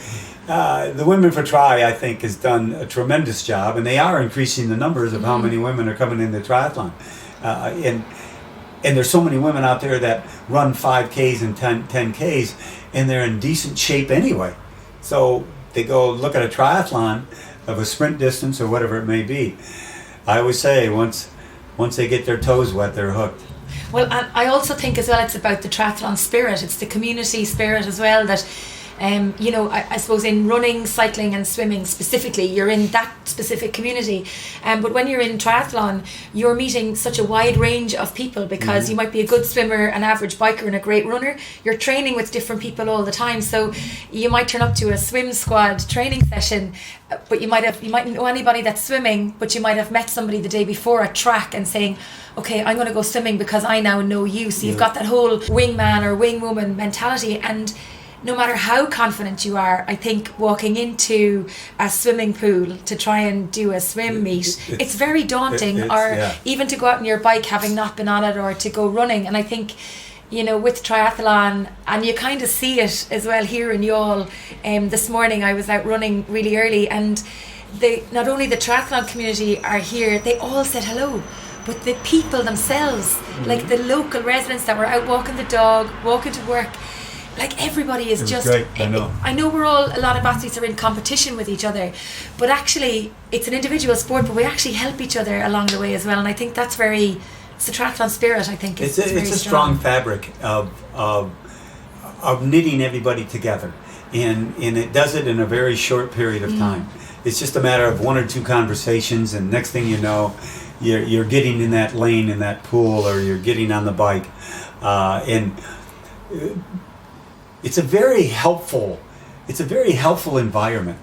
the Women for Tri, I think, has done a tremendous job, and they are increasing the numbers of how many women are coming into triathlon. And there's so many women out there that run 5Ks and 10Ks, and they're in decent shape anyway. So they go look at a triathlon of a sprint distance or whatever it may be. I always say, once they get their toes wet, they're hooked. Well, I also think as well it's about the triathlon spirit. It's the community spirit as well that... I suppose in running, cycling and swimming specifically, you're in that specific community. But when you're in triathlon, you're meeting such a wide range of people because you might be a good swimmer, an average biker and a great runner. You're training with different people all the time. So you might turn up to a swim squad training session, but you might know anybody that's swimming, but you might have met somebody the day before at track and saying, okay, I'm going to go swimming because I now know you. So you've got that whole wingman or wingwoman mentality, and no matter how confident you are, I think walking into a swimming pool to try and do a swim meet, it's very daunting, even to go out on your bike having not been on it, or to go running. And I think, you know, with triathlon, and you kind of see it as well here in Youghal. This morning I was out running really early, and not only the triathlon community are here, they all said hello, but the people themselves, like the local residents that were out walking the dog, walking to work, like everybody is just great. I know a lot of athletes are in competition with each other, but actually it's an individual sport, but we actually help each other along the way as well. And I think that's it's the triathlon spirit, I think. It's a strong fabric of knitting everybody together, and it does it in a very short period of time. It's just a matter of one or two conversations, and next thing you know, you're getting in that lane in that pool, or you're getting on the bike, and it's a very helpful environment.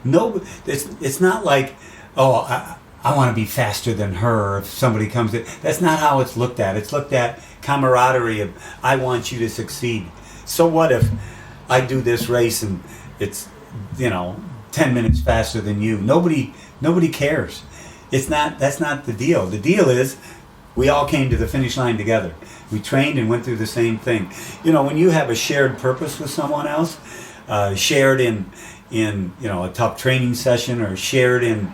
No, it's not like, oh, I want to be faster than her if somebody comes in. That's not how it's looked at. It's looked at camaraderie of, I want you to succeed. So what if I do this race and it's, 10 minutes faster than you? Nobody cares. That's not the deal. The deal is we all came to the finish line together. We trained and went through the same thing. When you have a shared purpose with someone else, shared in a tough training session, or shared in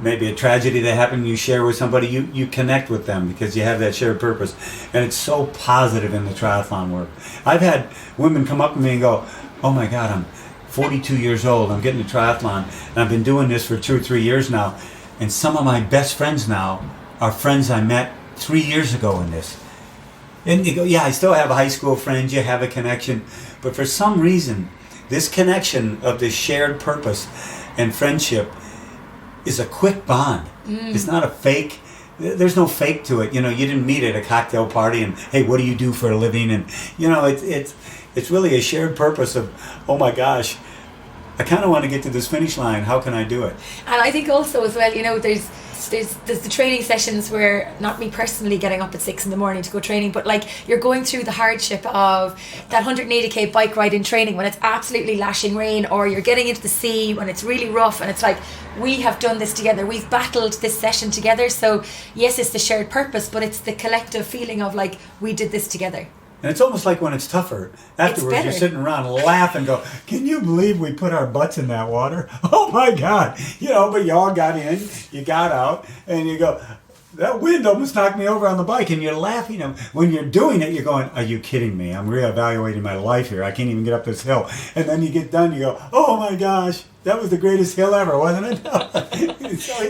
maybe a tragedy that happened, you share with somebody, you connect with them because you have that shared purpose. And it's so positive in the triathlon work. I've had women come up to me and go, oh my God, I'm 42 years old, I'm getting a triathlon, and I've been doing this for 2 or 3 years now, and some of my best friends now are friends I met 3 years ago in this. And you go, yeah, I still have high school friends, you have a connection, but for some reason, this connection of this shared purpose and friendship is a quick bond. It's not a fake. There's no fake to it. You didn't meet at a cocktail party and, hey, what do you do for a living? And it's really a shared purpose of, oh my gosh, I kind of want to get to this finish line. How can I do it? And I think also as well, there's the training sessions where, not me personally getting up at 6 a.m. to go training, but like you're going through the hardship of that 180k bike ride in training when it's absolutely lashing rain, or you're getting into the sea when it's really rough, and it's like, we have done this together, we've battled this session together. So yes, it's the shared purpose, but it's the collective feeling of like, we did this together. And it's almost like when it's tougher, afterwards you're sitting around laughing and go, can you believe we put our butts in that water? Oh my God. But you all got in, you got out, and you go, that wind almost knocked me over on the bike, and you're laughing. When you're doing it, you're going, are you kidding me? I'm reevaluating my life here. I can't even get up this hill. And then you get done, you go, oh my gosh, that was the greatest hill ever, wasn't it?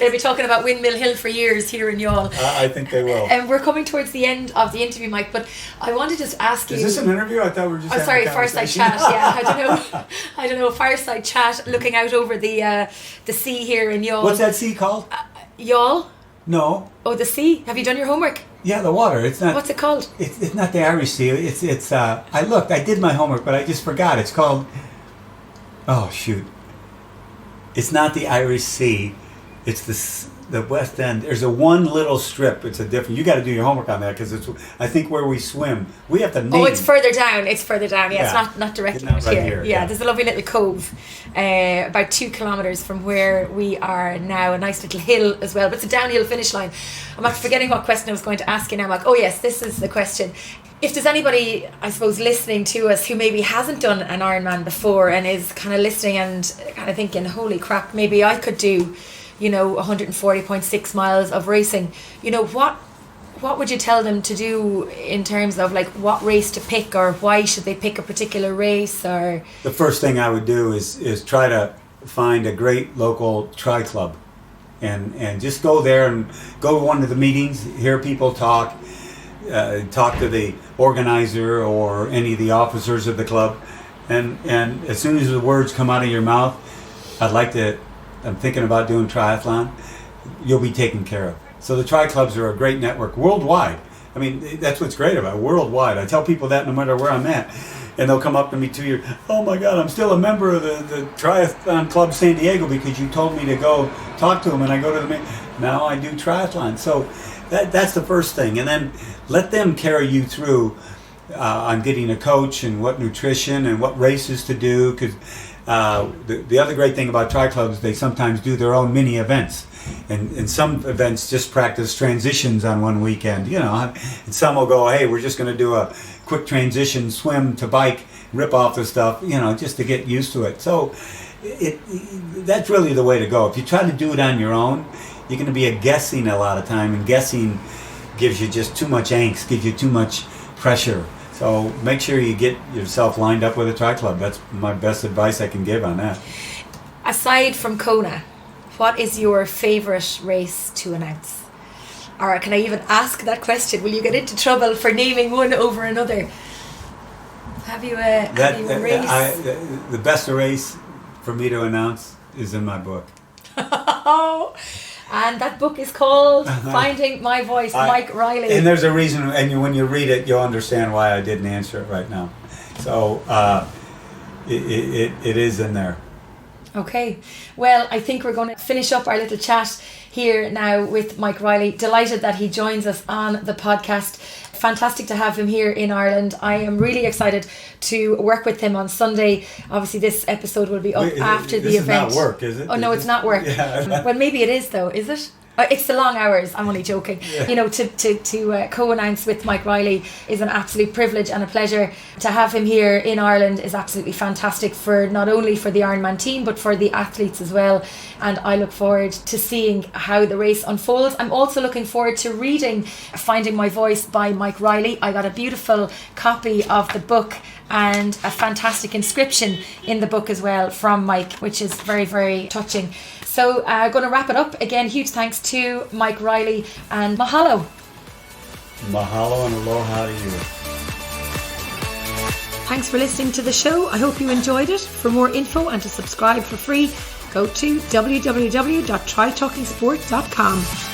They'll be talking about Windmill Hill for years here in Youghal. I think they will. And we're coming towards the end of the interview, Mike, but I want to just ask you... Is this an interview? I thought we were just having a fireside chat, yeah. I don't know, fireside chat, looking out over the sea here in Youghal. What's that sea called? Youghal? No. Oh, the sea. Have you done your homework? Yeah, the water. It's not. What's it called? It's not the Irish Sea. It's. I looked. I did my homework, but I just forgot. It's called. Oh shoot. It's not the Irish Sea. It's the West End. There's one little strip. It's a different. You got to do your homework on that because it's. I think where we swim, we have to name. Oh, it's further down. It's further down. Yeah, it's not directly right here. Here. Yeah, there's a lovely little cove, about 2 kilometres from where we are now. A nice little hill as well, but it's a downhill finish line. I'm after forgetting what question I was going to ask you now, Mike. Oh yes, this is the question. If there's anybody, I suppose, listening to us who maybe hasn't done an Ironman before and is kind of listening and kind of thinking, holy crap, maybe I could do 140.6 miles of racing, what would you tell them to do in terms of like what race to pick, or why should they pick a particular race? Or the first thing I would do is try to find a great local tri club and just go there and go to one of the meetings, hear people talk to the organizer or any of the officers of the club, and as soon as the words come out of your mouth, I'm thinking about doing triathlon, you'll be taken care of. So the tri clubs are a great network worldwide. I mean, that's what's great about it, worldwide. I tell people that no matter where I'm at, and they'll come up to me 2 years, oh my God, I'm still a member of the Triathlon Club San Diego because you told me to go talk to them, and I go to the now I do triathlon. So that's the first thing, and then let them carry you through on getting a coach and what nutrition and what races to do. Because the other great thing about tri clubs, they sometimes do their own mini events. And some events just practice transitions on one weekend, you know. And some will go, hey, we're just going to do a quick transition, swim to bike, rip off the stuff, you know, just to get used to it. So that's really the way to go. If you try to do it on your own, you're going to be guessing a lot of time, and guessing gives you just too much angst, gives you too much pressure. So make sure you get yourself lined up with a tri club. That's my best advice I can give on that. Aside from Kona, what is your favourite race to announce? Or can I even ask that question? Will you get into trouble for naming one over another? Have you a race? The best race for me to announce is in my book. And that book is called Finding My Voice, Mike Reilly. And there's a reason, and when you read it, you'll understand why I didn't answer it right now. So it is in there. Okay, well, I think we're going to finish up our little chat here now with Mike Reilly. Delighted that he joins us on the podcast. Fantastic to have him here in Ireland. I am really excited to work with him on Sunday. Obviously, this episode will be up after the event. This is not work, is it? Oh, no, it's not work. Yeah. Well, maybe it is, though, is it? It's the long hours. I'm only joking. Yeah. You know, to co-announce with Mike Reilly is an absolute privilege and a pleasure. To have him here in Ireland is absolutely fantastic, for not only for the Ironman team but for the athletes as well. And I look forward to seeing how the race unfolds. I'm also looking forward to reading Finding My Voice by Mike Reilly. I got a beautiful copy of the book and a fantastic inscription in the book as well from Mike, which is very, very touching. So I'm going to wrap it up. Again, huge thanks to Mike Reilly, and mahalo. Mahalo and aloha to you. Thanks for listening to the show. I hope you enjoyed it. For more info and to subscribe for free, go to www.trytalkingsport.com.